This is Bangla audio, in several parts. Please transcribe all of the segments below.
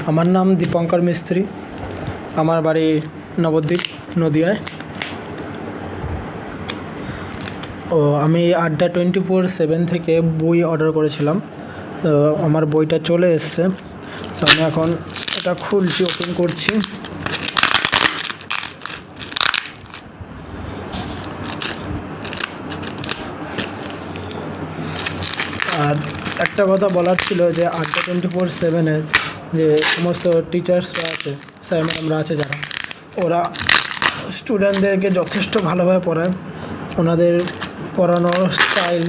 আমার নাম দীপঙ্কর মিস্ত্রি, আমার বাড়ি নবদ্বীপ, নদিয়ায়। আমি Adda247 থেকে বই অর্ডার করেছিলাম। তো আমার বইটা চলে এসছে। তো আমি এখন এটা খুলছি, ওপেন করছি। আর একটা কথা বলার ছিল যে Adda247-এর যে সমস্ত টিচার্সরা আছে, স্যার ম্যাডামরা আছে যারা, ওরা স্টুডেন্টদেরকে যথেষ্ট ভালোভাবে পড়ায়। ওনাদের পড়ানোর স্টাইল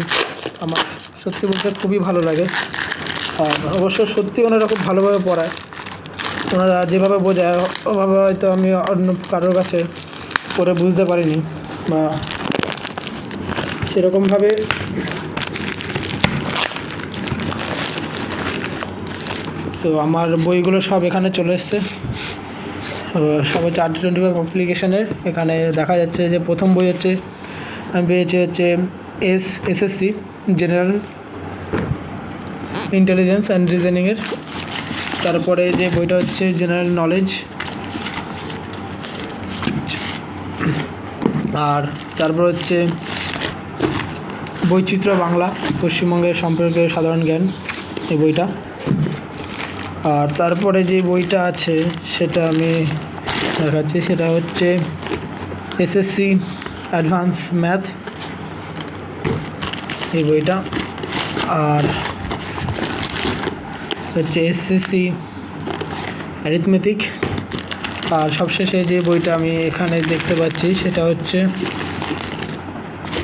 আমার সত্যি বলতে খুবই ভালো লাগে। আর অবশ্য সত্যি ওনারা খুব ভালোভাবে পড়ায়। ওনারা যেভাবে বোঝায় ওভাবে হয়তো আমি অন্য কারোর কাছে পড়ে বুঝতে পারিনি, বা সেরকমভাবে তো আমার বইগুলো সব এখানে চলে এসছে। সব হচ্ছে Adda247 অ্যাপ্লিকেশনের। এখানে দেখা যাচ্ছে যে প্রথম বই হচ্ছে আমি পেয়েছি হচ্ছে এসএসসি জেনারেল ইন্টেলিজেন্স অ্যান্ড রিজনিংয়ের। তারপরে যে বইটা হচ্ছে জেনারেল নলেজ, আর তারপর হচ্ছে বৈচিত্র্য বাংলা, পশ্চিমবঙ্গের সম্পর্কে সাধারণ জ্ঞান, এই বইটা। আর তারপরে যে বইটা আছে সেটা আমি দেখাচ্ছি, সেটা হচ্ছে এসএসসি অ্যাডভান্স ম্যাথ, এই বইটা। আর হচ্ছে এসএসসি অ্যারিথমেটিক। আর সবশেষে যে বইটা আমি এখানে দেখতে পাচ্ছি সেটা হচ্ছে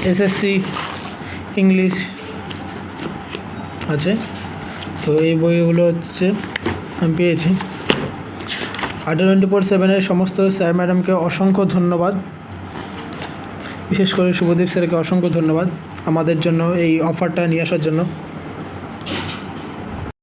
এসএসসি ইংলিশ আছে। তো এই বইগুলো হচ্ছে আমি পেয়েছি। Adda247-এর সমস্ত স্যার ম্যাডামকে অসংখ্য ধন্যবাদ, বিশেষ করে শুভদীপ স্যারকে অসংখ্য ধন্যবাদ আমাদের জন্য এই অফারটা নিয়ে আসার জন্য।